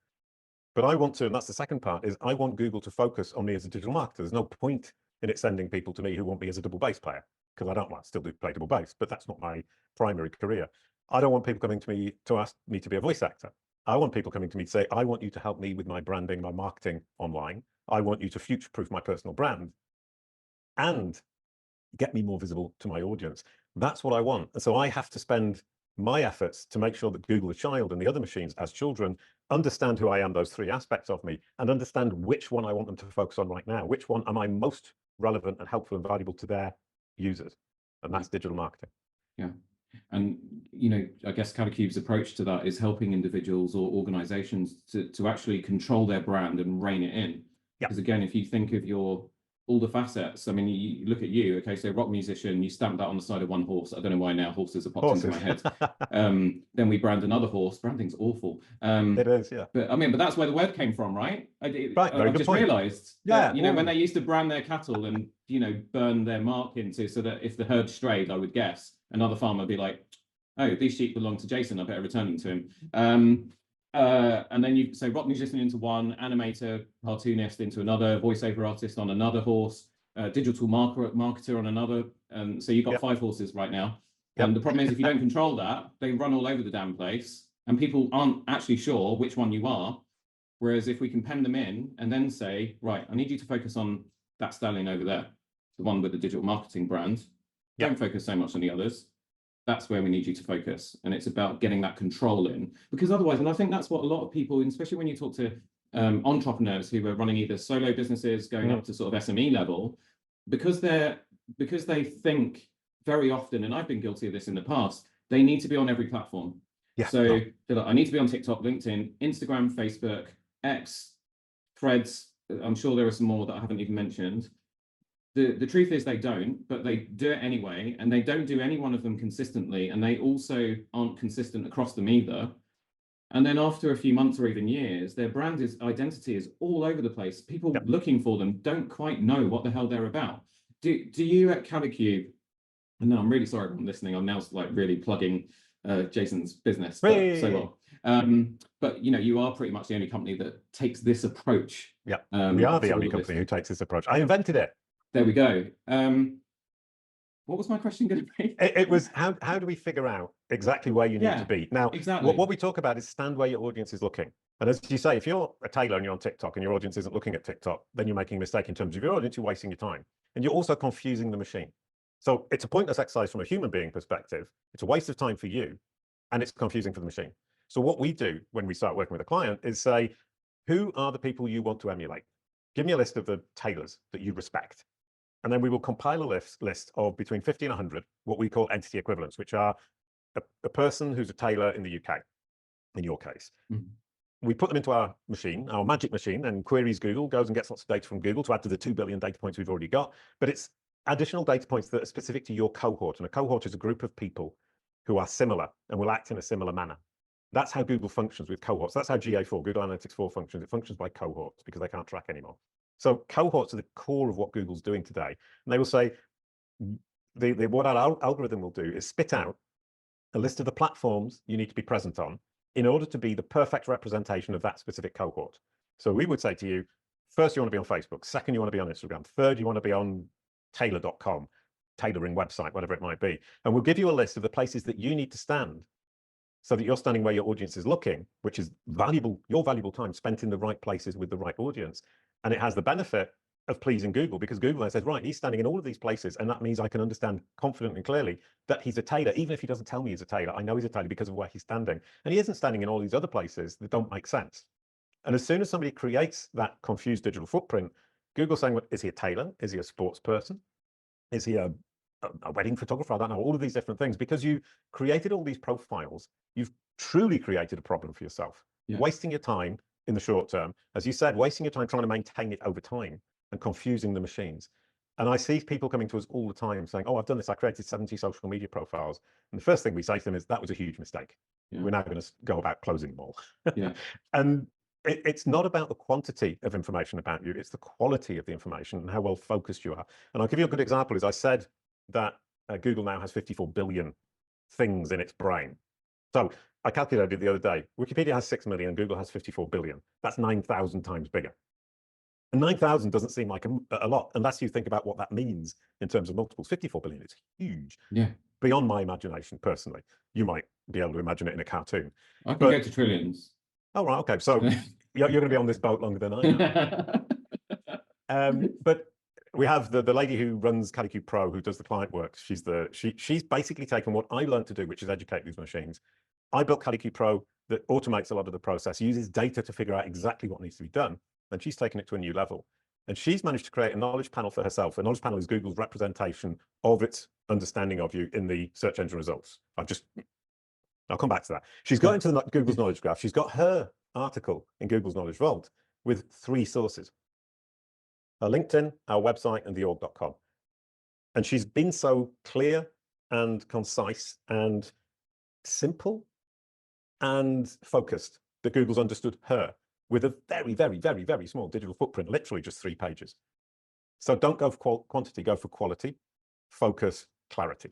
But I want to, and that's the second part, is I want Google to focus on me as a digital marketer. There's no point in it sending people to me who want me as a double bass player, because I don't want to still do play double bass, but that's not my primary career. I don't want people coming to me to ask me to be a voice actor. I want people coming to me to say, I want you to help me with my branding, my marketing online. I want you to future-proof my personal brand and get me more visible to my audience. That's what I want. And so I have to spend my efforts to make sure that Google, the child, and the other machines as children understand who I am, those three aspects of me, and understand which one I want them to focus on right now. Which one am I most relevant and helpful and valuable to their users? And that's digital marketing. Yeah. And, you know, I guess Kalicube's approach to that is helping individuals or organizations to actually control their brand and rein it in. Because again, if you think of all the facets, I mean, you look at you, okay, so rock musician, you stamp that on the side of one horse. I don't know why now horses are popped into my head. Then we brand another horse. Branding's awful. It is, yeah. But I mean, but that's where the word came from, right? I just point. realized that, you know, when they used to brand their cattle and, you know, burn their mark into, so that if the herd strayed, I would guess, another farmer would be like, oh, these sheep belong to Jason, I better return them to him. And then you say rock musician into one, animator, cartoonist into another, voiceover artist on another horse, digital marketer on another. So you've got 5 horses right now. Yep. And the problem is, if you don't control that, they run all over the damn place, and people aren't actually sure which one you are. Whereas if we can pen them in and then say, right, I need you to focus on that stallion over there, the one with the digital marketing brand. Yep. Don't focus so much on the others. That's where we need you to focus. And it's about getting that control in, because otherwise, and I think that's what a lot of people, especially when you talk to entrepreneurs who are running either solo businesses going up to sort of SME level, because they think very often, and I've been guilty of this in the past, they need to be on every platform. Yeah. So they're like, I need to be on TikTok, LinkedIn, Instagram, Facebook, X, Threads. I'm sure there are some more that I haven't even mentioned. The truth is they don't, but they do it anyway, and they don't do any one of them consistently, and they also aren't consistent across them either. And then after a few months or even years, their brand identity is all over the place. People looking for them don't quite know what the hell they're about. Do you at Calicube, and no, I'm really sorry if I'm listening, I'm now like really plugging Jason's business, but so well. But you are pretty much the only company that takes this approach. Yeah, we are the only company who takes this approach. I invented it. There we go. What was my question going to be? It was how do we figure out exactly where you need to be? Now, exactly. what we talk about is stand where your audience is looking. And as you say, if you're a tailor and you're on TikTok and your audience isn't looking at TikTok, then you're making a mistake in terms of your audience, you're wasting your time. And you're also confusing the machine. So it's a pointless exercise from a human being perspective. It's a waste of time for you, and it's confusing for the machine. So what we do when we start working with a client is say, who are the people you want to emulate? Give me a list of the tailors that you respect. And then we will compile a list of between 50 and 100, what we call entity equivalents, which are a person who's a tailor in the UK, in your case. We put them into our machine, our magic machine, and queries Google, goes and gets lots of data from Google to add to the 2 billion data points we've already got. But it's additional data points that are specific to your cohort. And a cohort is a group of people who are similar and will act in a similar manner. That's how Google functions with cohorts. That's how GA4, Google Analytics 4 functions. It functions by cohorts because they can't track anymore. So cohorts are the core of what Google's doing today. And they will say, what our algorithm will do is spit out a list of the platforms you need to be present on in order to be the perfect representation of that specific cohort. So we would say to you, first, you want to be on Facebook. Second, you want to be on Instagram. Third, you want to be on tailor.com, tailoring website, whatever it might be. And we'll give you a list of the places that you need to stand so that you're standing where your audience is looking, which is valuable, your valuable time spent in the right places with the right audience. And it has the benefit of pleasing Google, because Google then says, right, he's standing in all of these places, and that means I can understand confidently and clearly that he's a tailor. Even if he doesn't tell me he's a tailor, I know he's a tailor because of where he's standing. And he isn't standing in all these other places that don't make sense. And as soon as somebody creates that confused digital footprint, Google's saying, well, is he a tailor? Is he a sports person? Is he a wedding photographer? I don't know, all of these different things. Because you created all these profiles, you've truly created a problem for yourself, wasting your time in the short term. As you said, wasting your time trying to maintain it over time and confusing the machines. And I see people coming to us all the time saying, oh, I've done this. I created 70 social media profiles. And the first thing we say to them is, that was a huge mistake. We're now going to go about closing them all. And it's not about the quantity of information about you. It's the quality of the information and how well focused you are. And I'll give you a good example. Is I said that Google now has 54 billion things in its brain. So I calculated it the other day. Wikipedia has 6 million and Google has 54 billion. That's 9,000 times bigger. And 9,000 doesn't seem like a lot unless you think about what that means in terms of multiples. 54 billion is huge. Beyond my imagination, personally. You might be able to imagine it in a cartoon. I can go to trillions. Oh, right, okay. So you're going to be on this boat longer than I am. But we have the lady who runs Calicube Pro, who does the client work. She's basically taken what I learned to do, which is educate these machines. I built Calicube Pro that automates a lot of the process, uses data to figure out exactly what needs to be done. And she's taken it to a new level. And she's managed to create a knowledge panel for herself. A knowledge panel is Google's representation of its understanding of you in the search engine results. I'll come back to that. She's got into Google's knowledge graph. She's got her article in Google's knowledge vault with 3 sources: her LinkedIn, our website, and the org.com. And she's been so clear and concise and simple and focused that Google's understood her with a very, very, very, very small digital footprint, literally just 3 pages. So don't go for quantity, go for quality, focus, clarity.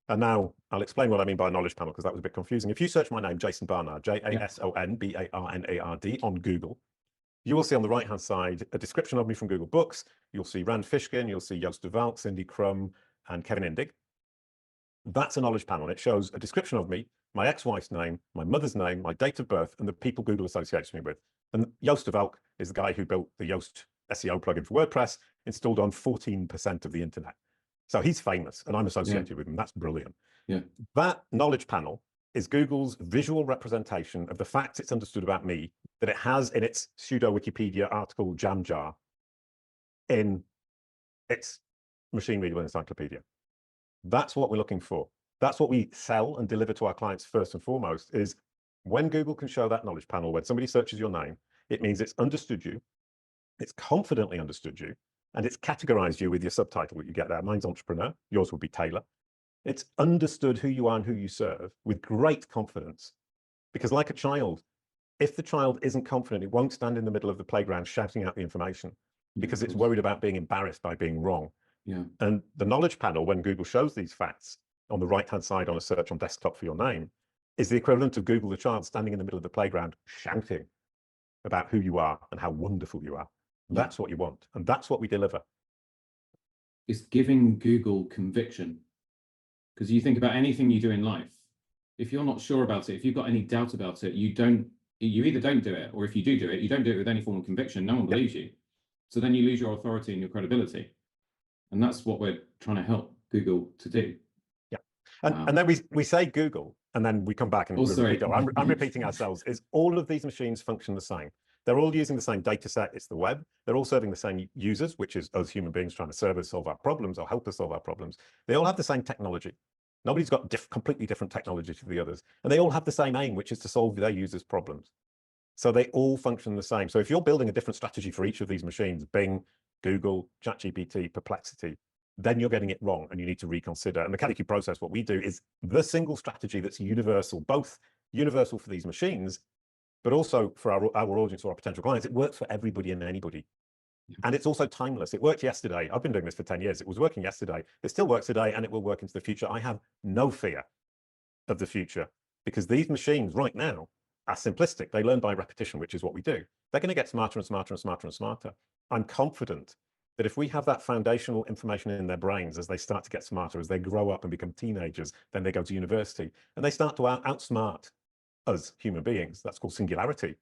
And now I'll explain what I mean by a knowledge panel, because that was a bit confusing. If you search my name, Jason Barnard, Jasonbarnard, on Google, you will see on the right-hand side a description of me from Google Books. You'll see Rand Fishkin, you'll see Joost de Valk, Cindy Crum, and Kevin Indig. That's a knowledge panel. It shows a description of me, my ex-wife's name, my mother's name, my date of birth, and the people Google associates me with. And Joost de Valk is the guy who built the Yoast SEO plugin for WordPress, installed on 14% of the internet. So he's famous, and I'm associated with him. That's brilliant. Yeah. That knowledge panel is Google's visual representation of the facts it's understood about me that it has in its pseudo Wikipedia article jam jar in its machine readable encyclopedia. That's what we're looking for. That's what we sell and deliver to our clients first and foremost, is when Google can show that knowledge panel, when somebody searches your name, it means it's understood you, it's confidently understood you, and it's categorized you with your subtitle that you get there. Mine's entrepreneur, yours would be Taylor. It's understood who you are and who you serve with great confidence. Because like a child, if the child isn't confident, it won't stand in the middle of the playground shouting out the information because it's worried about being embarrassed by being wrong. Yeah. And the knowledge panel, when Google shows these facts on the right-hand side on a search on desktop for your name, is the equivalent of Google the child standing in the middle of the playground shouting about who you are and how wonderful you are. Yeah. That's what you want. And that's what we deliver. It's giving Google conviction. Because you think about anything you do in life, if you're not sure about it, if you've got any doubt about it, you either don't do it, or if you do it, you don't do it with any form of conviction. No one believes you. So then you lose your authority and your credibility. And that's what we're trying to help Google to do. Yeah. And then we say Google, and then we come back and repeat. I'm repeating ourselves. Is all of these machines function the same? They're all using the same data set. It's the web. They're all serving the same users, which is us human beings trying to serve us, solve our problems, or help us solve our problems. They all have the same technology. Nobody's got completely different technology to the others. And they all have the same aim, which is to solve their users' problems. So they all function the same. So if you're building a different strategy for each of these machines, Bing, Google, ChatGPT, Perplexity, then you're getting it wrong and you need to reconsider. And the KDQ process, what we do is the single strategy that's universal, both universal for these machines, but also for our audience or our potential clients. It works for everybody and anybody. And it's also timeless. It worked yesterday. I've been doing this for 10 years. It was working yesterday. It still works today, and it will work into the future. I have no fear of the future because these machines right now are simplistic. They learn by repetition, which is what we do. They're going to get smarter and smarter and smarter and smarter. I'm confident that if we have that foundational information in their brains as they start to get smarter, as they grow up and become teenagers, then they go to university, and they start to outsmart us human beings. That's called singularity.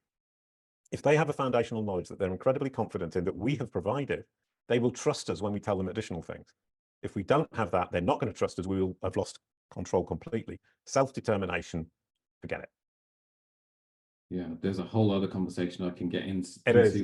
If they have a foundational knowledge that they're incredibly confident in that we have provided, they will trust us when we tell them additional things. If we don't have that, they're not going to trust us. We will have lost control completely. Self-determination, forget it. Yeah, there's a whole other conversation I can get into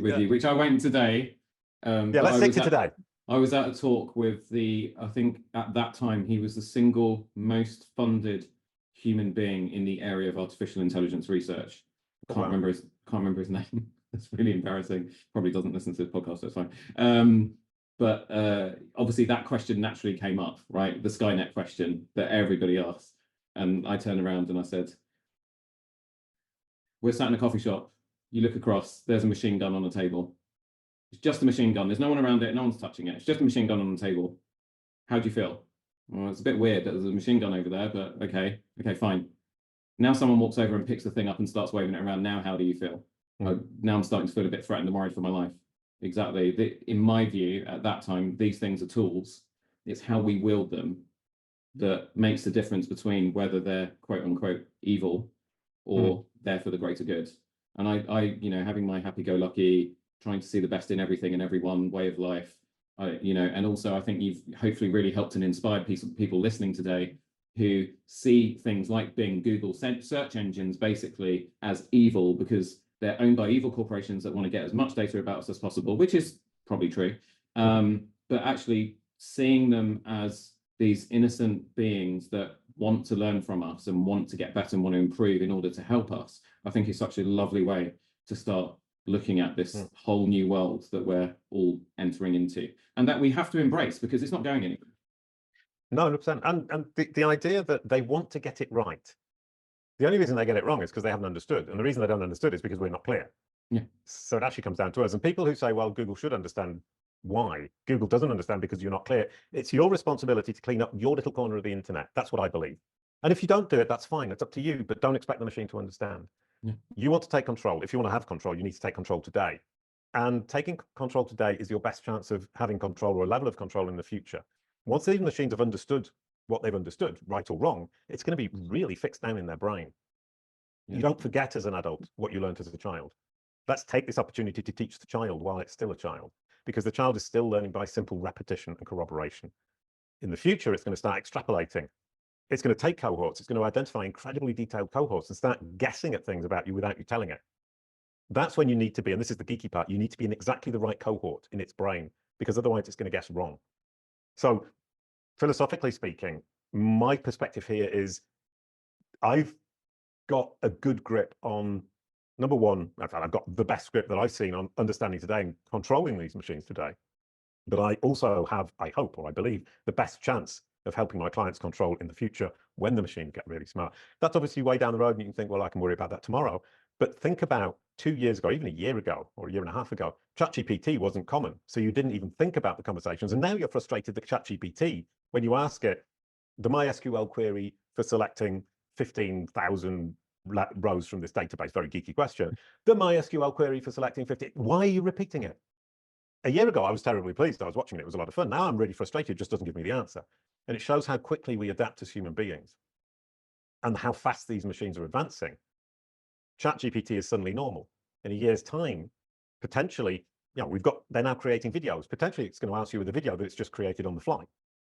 with you, which I won't today. Let's stick to today. I was at a talk with I think at that time, he was the single most funded human being in the area of artificial intelligence research. Can't remember his name. It's really embarrassing. Probably doesn't listen to this podcast, so it's fine. But obviously that question naturally came up, right? The Skynet question that everybody asks. And I turned around and I said, we're sat in a coffee shop. You look across, there's a machine gun on the table. It's just a machine gun. There's no one around it. No one's touching it. It's just a machine gun on the table. How do you feel? Well, it's a bit weird that there's a machine gun over there, but okay, fine. Now someone walks over and picks the thing up and starts waving it around. Now, how do you feel? Now I'm starting to feel a bit threatened and worried for my life. Exactly. In my view, at that time, these things are tools. It's how we wield them that makes the difference between whether they're quote unquote evil or there for the greater good. And I having my happy-go-lucky, trying to see the best in everything and everyone way of life, and also I think you've hopefully really helped and inspired people listening today who see things like Bing, Google, search engines basically as evil because they're owned by evil corporations that want to get as much data about us as possible, which is probably true. But actually seeing them as these innocent beings that want to learn from us and want to get better and want to improve in order to help us, I think is such a lovely way to start looking at this whole new world that we're all entering into and that we have to embrace because it's not going anywhere. No, 100%. And the idea that they want to get it right. The only reason they get it wrong is because they haven't understood. And the reason they don't understood is because we're not clear. Yeah. So it actually comes down to us. And people who say, well, Google should understand why. Google doesn't understand because you're not clear. It's your responsibility to clean up your little corner of the internet. That's what I believe. And if you don't do it, that's fine. It's up to you, but don't expect the machine to understand. Yeah. You want to take control. If you want to have control, you need to take control today. And taking control today is your best chance of having control or a level of control in the future. Once these machines have understood what they've understood, right or wrong, it's going to be really fixed down in their brain. You don't forget as an adult what you learned as a child. Let's take this opportunity to teach the child while it's still a child, because the child is still learning by simple repetition and corroboration. In the future, it's going to start extrapolating. It's going to take cohorts. It's going to identify incredibly detailed cohorts and start guessing at things about you without you telling it. That's when you need to be, and this is the geeky part, you need to be in exactly the right cohort in its brain, because otherwise it's going to guess wrong. So philosophically speaking, my perspective here is I've got a good grip on, number one, in fact, I've got the best grip that I've seen on understanding today and controlling these machines today. But I also have, I hope, or I believe, the best chance of helping my clients control in the future when the machines get really smart. That's obviously way down the road, and you can think, well, I can worry about that tomorrow. But think about 2 years ago, even a year ago, or a year and a half ago, ChatGPT wasn't common. So you didn't even think about the conversations. And now you're frustrated that ChatGPT, when you ask it the MySQL query for selecting 15,000 rows from this database, very geeky question, the MySQL query for selecting 50, why are you repeating it? A year ago, I was terribly pleased. I was watching it. It was a lot of fun. Now I'm really frustrated. It just doesn't give me the answer. And it shows how quickly we adapt as human beings and how fast these machines are advancing. ChatGPT is suddenly normal. In a year's time, potentially, they're now creating videos. Potentially, it's going to answer you with a video that it's just created on the fly.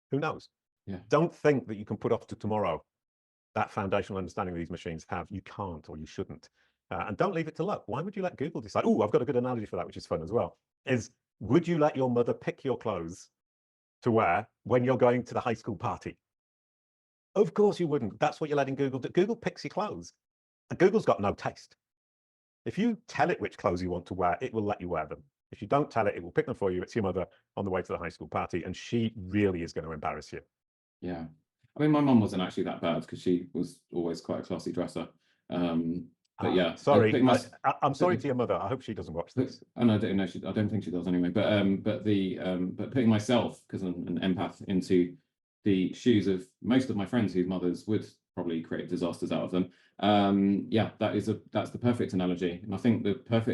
Who knows? Yeah. Don't think that you can put off to tomorrow that foundational understanding these machines have. You can't, or you shouldn't. And don't leave it to luck. Why would you let Google decide? Oh, I've got a good analogy for that, which is fun as well. Would you let your mother pick your clothes to wear when you're going to the high school party? Of course you wouldn't. That's what you're letting Google do. Google picks your clothes. And Google's got no taste. If you tell it which clothes you want to wear, it will let you wear them. If you don't tell it, it will pick them for you. It's your mother on the way to the high school party, and she really is going to embarrass you. Yeah. I mean, my mum wasn't actually that bad because she was always quite a classy dresser. But yeah, sorry, I'm sorry to your mother. I hope she doesn't watch this. I don't know. I don't think she does anyway. But putting myself, because I'm an empath, into the shoes of most of my friends whose mothers would probably create disasters out of them. Yeah, that's the perfect analogy. And I think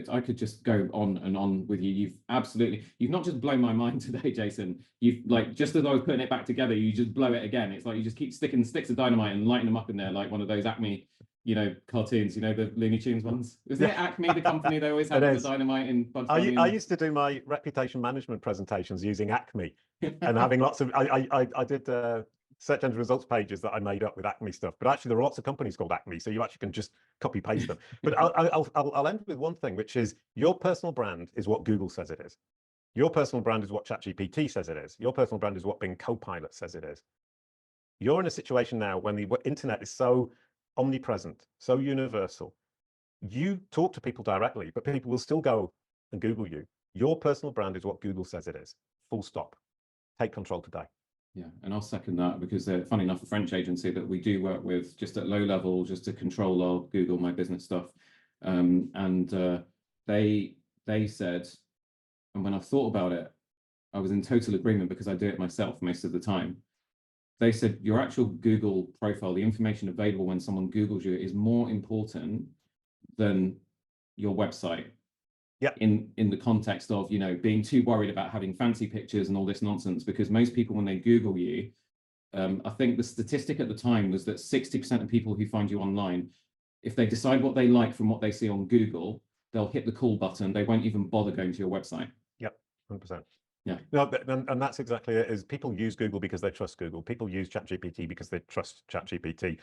I could just go on and on with you. You've not just blown my mind today, Jason. You've, like, just as I was putting it back together, you just blow it again. It's like you just keep sticking sticks of dynamite and lighting them up in there like one of those Acme, cartoons, the Looney Tunes ones. Isn't it Acme, the company they always had the dynamite in Bugs Bunny? I used to do my reputation management presentations using Acme and having lots of, I did search engine results pages that I made up with Acme stuff, but actually there are lots of companies called Acme, so you actually can just copy paste them. But I'll end with one thing, which is your personal brand is what Google says it is. Your personal brand is what ChatGPT says it is. Your personal brand is what Bing Copilot says it is. You're in a situation now when the internet is so omnipresent, so universal. You talk to people directly, but people will still go and Google you. Your personal brand is what Google says it is. Full stop. Take control today. Yeah, and I'll second that, because they're, funny enough, a French agency that we do work with just at low level, just to control our Google My Business stuff. They said, and when I thought about it, I was in total agreement because I do it myself most of the time. They said your actual Google profile, the information available when someone Googles you, is more important than your website. Yeah. In the context of, being too worried about having fancy pictures and all this nonsense, because most people, when they Google you, I think the statistic at the time was that 60% of people who find you online, if they decide what they like from what they see on Google, they'll hit the call button. They won't even bother going to your website. Yep, 100%. Yeah. No, and that's exactly it. Is people use Google because they trust Google. People use ChatGPT because they trust ChatGPT.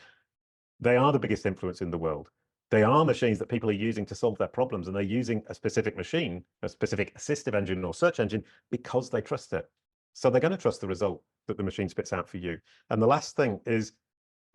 They are the biggest influence in the world. They are machines that people are using to solve their problems, and they're using a specific machine, a specific assistive engine or search engine, because they trust it. So they're going to trust the result that the machine spits out for you. And the last thing is,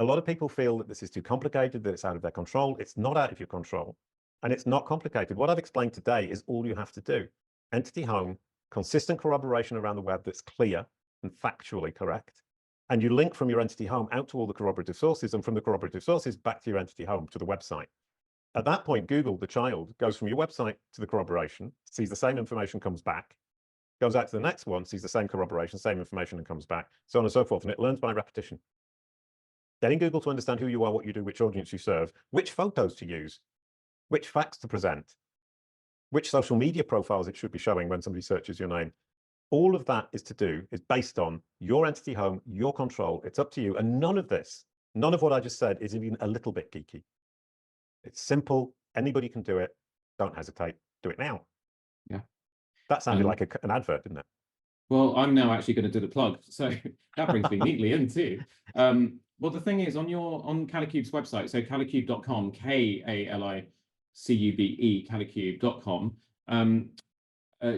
a lot of people feel that this is too complicated, that it's out of their control. It's not out of your control, and it's not complicated. What I've explained today is all you have to do. Entity home, consistent corroboration around the web that's clear and factually correct. And you link from your entity home out to all the corroborative sources, and from the corroborative sources back to your entity home, to the website. At that point, Google, the child, goes from your website to the corroboration, sees the same information, comes back, goes out to the next one, sees the same corroboration, same information, and comes back, so on and so forth. And it learns by repetition. Getting Google to understand who you are, what you do, which audience you serve, which photos to use, which facts to present, which social media profiles it should be showing when somebody searches your name. All of that is based on your entity home, your control. It's up to you. And none of what I just said is even a little bit geeky. It's simple. Anybody can do it. Don't hesitate. Do it now. Yeah. That sounded like an advert, didn't it? Well, I'm now actually going to do the plug. So that brings me neatly in too. Well, the thing is, on Kalicube's website, so kalicube.com, KALICUBE, kalicube.com,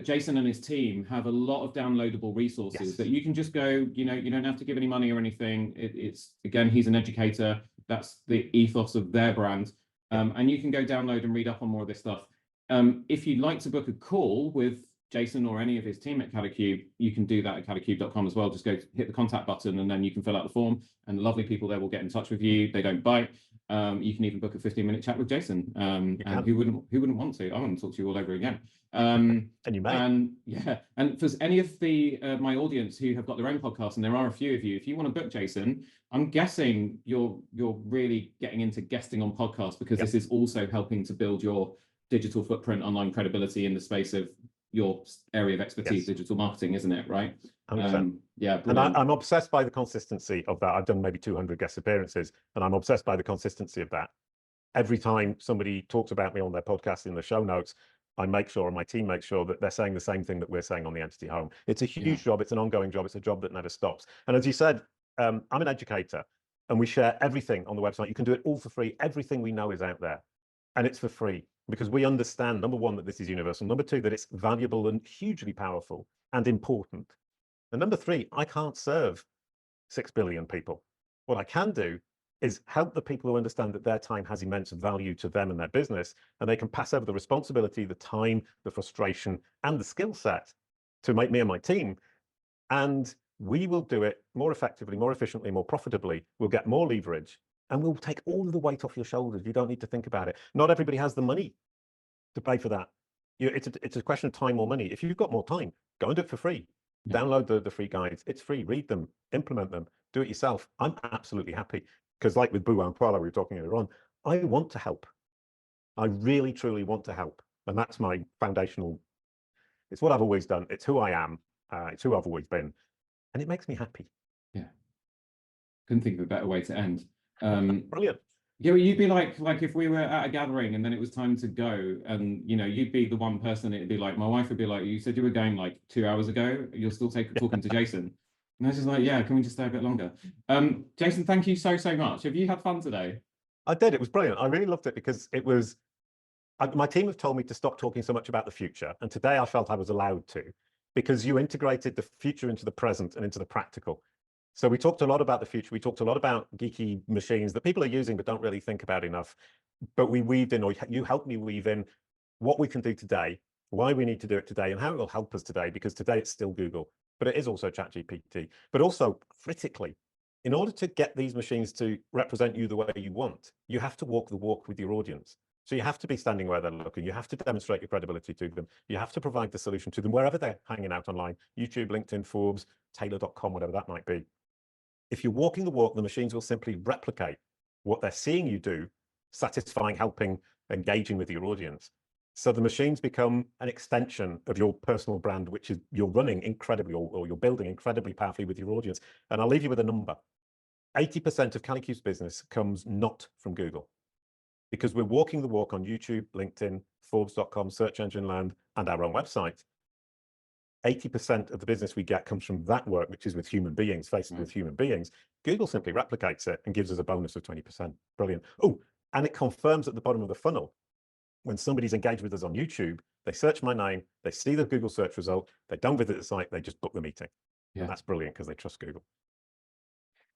Jason and his team have a lot of downloadable resources that you can just go, you don't have to give any money or anything. It's again, he's an educator. That's the ethos of their brand. And you can go download and read up on more of this stuff. If you'd like to book a call with Jason or any of his team at Kalicube, you can do that at kalicube.com as well. Just go hit the contact button and then you can fill out the form, and the lovely people there will get in touch with you. They don't bite. You can even book a 15-minute chat with Jason. And who wouldn't want to? I want to talk to you all over again. And you may. And yeah, and for any of the my audience who have got their own podcast, and there are a few of you, if you want to book Jason, I'm guessing you're really getting into guesting on podcasts, because this is also helping to build your digital footprint, online credibility in the space of your area of expertise, digital marketing, isn't it? Right. Yeah. And I'm obsessed by the consistency of that. I've done maybe 200 guest appearances, and I'm obsessed by the consistency of that. Every time somebody talks about me on their podcast in the show notes, I make sure, and my team makes sure, that they're saying the same thing that we're saying on the entity home. It's a huge job. It's an ongoing job. It's a job that never stops. And as you said, I'm an educator, and we share everything on the website. You can do it all for free. Everything we know is out there, and it's for free, because we understand, number one, that this is universal. Number two, that it's valuable and hugely powerful and important. And number three, I can't serve 6 billion people. What I can do is help the people who understand that their time has immense value to them and their business, and they can pass over the responsibility, the time, the frustration, and the skill set to make me and my team. And we will do it more effectively, more efficiently, more profitably. We'll get more leverage, and we'll take all of the weight off your shoulders. You don't need to think about it. Not everybody has the money to pay for that. It's a question of time or money. If you've got more time, go and do it for free. Download the free guides. It's free. Read them, implement them, do it yourself. I'm absolutely happy, because like with Boo and Koala, we were talking earlier on, I want to help. I really, truly want to help. And that's my foundational, it's what I've always done. It's who I am. It's who I've always been. And it makes me happy. Yeah. Couldn't think of a better way to end. Brilliant. Yeah, you'd be like if we were at a gathering and then it was time to go, and you'd be the one person. It'd be like, my wife would be like, you said you were going like 2 hours ago. You're still talking to Jason. And I was just like, yeah, can we just stay a bit longer? Jason, thank you so much. Have you had fun today? I did. It was brilliant. I really loved it, because it was, my team have told me to stop talking so much about the future. And today I felt I was allowed to, because you integrated the future into the present and into the practical. So we talked a lot about the future. We talked a lot about geeky machines that people are using but don't really think about enough. But we weaved in, or you helped me weave in, what we can do today, why we need to do it today, and how it will help us today, because today it's still Google, but it is also ChatGPT. But also, critically, in order to get these machines to represent you the way you want, you have to walk the walk with your audience. So you have to be standing where they're looking. You have to demonstrate your credibility to them. You have to provide the solution to them wherever they're hanging out online, YouTube, LinkedIn, Forbes, Taylor.com, whatever that might be. If you're walking the walk, the machines will simply replicate what they're seeing you do, satisfying, helping, engaging with your audience. So the machines become an extension of your personal brand, which is you're running incredibly, or you're building incredibly powerfully with your audience. And I'll leave you with a number. 80% of Kalicube's business comes not from Google, because we're walking the walk on YouTube, LinkedIn, Forbes.com, search engine land, and our own website. 80% of the business we get comes from that work, which is with human beings, facing with human beings. Google simply replicates it and gives us a bonus of 20%. Brilliant. Oh, and it confirms at the bottom of the funnel, when somebody's engaged with us on YouTube, they search my name, they see the Google search result, they don't visit the site, they just book the meeting. Yeah. And that's brilliant, because they trust Google.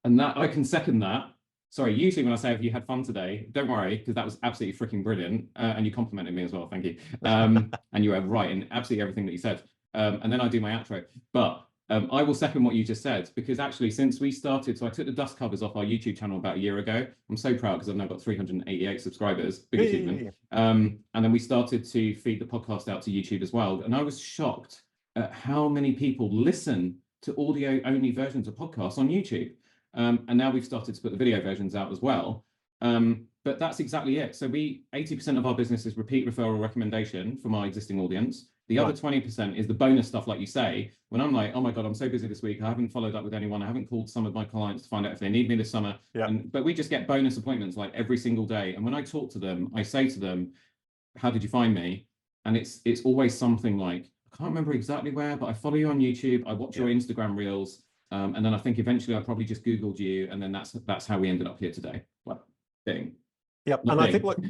And that, I can second that. Sorry, usually when I say, have you had fun today, don't worry, because that was absolutely freaking brilliant. And you complimented me as well, thank you. And you were right in absolutely everything that you said. And then I do my outro. But I will second what you just said, because actually since we started, so I took the dust covers off our YouTube channel about a year ago. I'm so proud, because I've now got 388 subscribers, big achievement. And then we started to feed the podcast out to YouTube as well. And I was shocked at how many people listen to audio only versions of podcasts on YouTube. And now we've started to put the video versions out as well. But that's exactly it. So 80% of our business is repeat referral recommendation from our existing audience. The other 20% is the bonus stuff, like you say, when I'm like, oh my God, I'm so busy this week. I haven't followed up with anyone. I haven't called some of my clients to find out if they need me this summer. Yeah. But we just get bonus appointments like every single day. And when I talk to them, I say to them, how did you find me? And it's always something like, I can't remember exactly where, but I follow you on YouTube. I watch your Instagram reels. And then I think eventually I probably just Googled you. And then that's how we ended up here today. Well, Bing. Yep, and I think what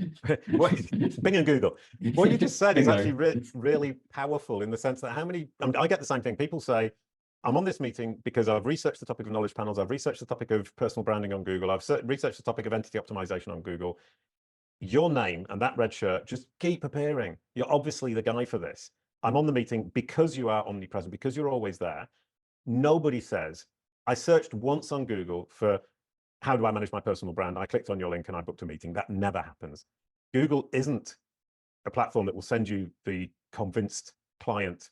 Bing and Google, what you just said is actually really powerful in the sense that I get the same thing. People say, I'm on this meeting because I've researched the topic of knowledge panels, I've researched the topic of personal branding on Google, I've researched the topic of entity optimization on Google. Your name and that red shirt just keep appearing. You're obviously the guy for this. I'm on the meeting because you are omnipresent, because you're always there. Nobody says, I searched once on Google for how do I manage my personal brand? I clicked on your link and I booked a meeting. That never happens. Google isn't a platform that will send you the convinced client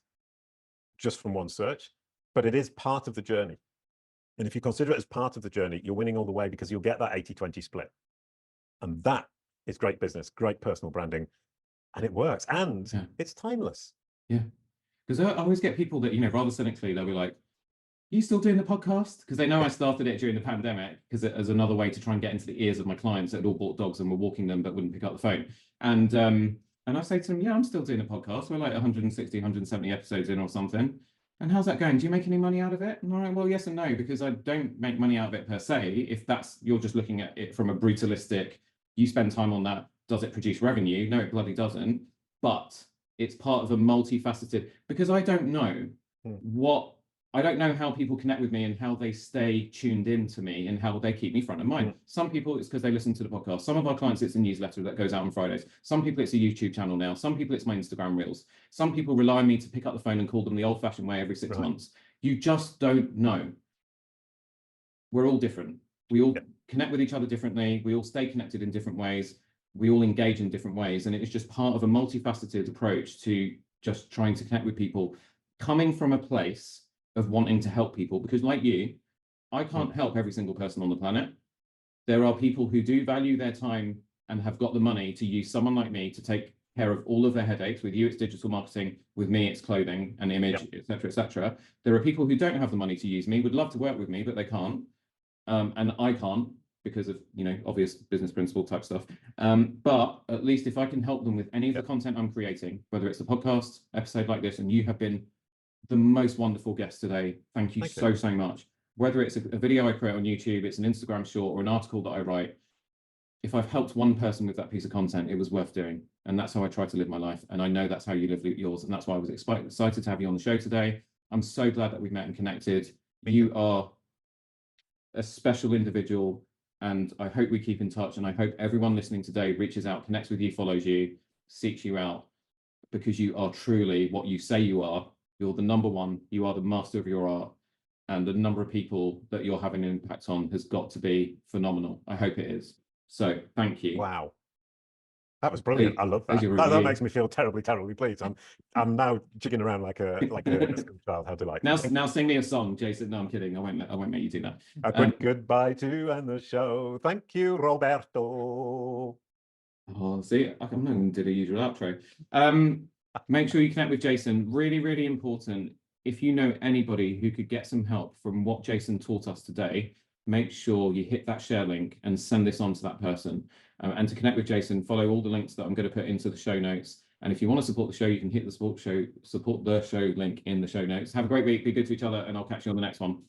just from one search, but it is part of the journey. And if you consider it as part of the journey, you're winning all the way because you'll get that 80-20 split. And that is great business, great personal branding, and it works. And it's timeless. Yeah. Because I always get people that, rather cynically, they'll be like, are you still doing the podcast? Because they know I started it during the pandemic because as another way to try and get into the ears of my clients that had all bought dogs and were walking them but wouldn't pick up the phone. And I say to them, yeah, I'm still doing a podcast. We're like 160, 170 episodes in or something. And how's that going? Do you make any money out of it? And I'm like, well, yes and no, because I don't make money out of it per se. If you're just looking at it from a brutalistic, you spend time on that, does it produce revenue? No, it bloody doesn't. But it's part of a multifaceted, because I don't know I don't know how people connect with me and how they stay tuned in to me and how they keep me front of mind. Some people, it's because they listen to the podcast. Some of our clients, it's a newsletter that goes out on Fridays. Some people, it's a YouTube channel now. Some people, it's my Instagram reels. Some people rely on me to pick up the phone and call them the old-fashioned way every 6 months. You just don't know. We're all different. We all connect with each other differently. We all stay connected in different ways. We all engage in different ways. And it's just part of a multifaceted approach to just trying to connect with people, coming from a place of wanting to help people, because like you, I can't help every single person on the planet. There are people who do value their time and have got the money to use someone like me to take care of all of their headaches. With you, it's digital marketing. With me, it's clothing and image, etc., etc. There are people who don't have the money to use me, would love to work with me, but they can't. And I can't because of, obvious business principle type stuff. But at least if I can help them with any of the content I'm creating, whether it's a podcast episode like this, and you have been the most wonderful guest today. Thank you so much. Whether it's a video I create on YouTube, it's an Instagram short or an article that I write, if I've helped one person with that piece of content, it was worth doing. And that's how I try to live my life. And I know that's how you live yours. And that's why I was excited to have you on the show today. I'm so glad that we've met and connected. You are a special individual, and I hope we keep in touch. And I hope everyone listening today reaches out, connects with you, follows you, seeks you out, because you are truly what you say you are. You're the number one, you are the master of your art, and the number of people that you're having an impact on has got to be phenomenal. I hope it is. So thank you. Wow. That was brilliant. I love that. That makes me feel terribly, terribly pleased. I'm now jigging around like a school child. How delightful. Now sing me a song, Jason. No, I'm kidding. I won't make you do that. A quick goodbye to end the show. Thank you, Roberto. Oh, see, I'm not going to do the usual outro. Make sure you connect with Jason. Really, really important. If you know anybody who could get some help from what Jason taught us today, make sure you hit that share link and send this on to that person. And to connect with Jason, follow all the links that I'm going to put into the show notes. And if you want to support the show, you can hit the support the show link in the show notes. Have a great week. Be good to each other, and I'll catch you on the next one.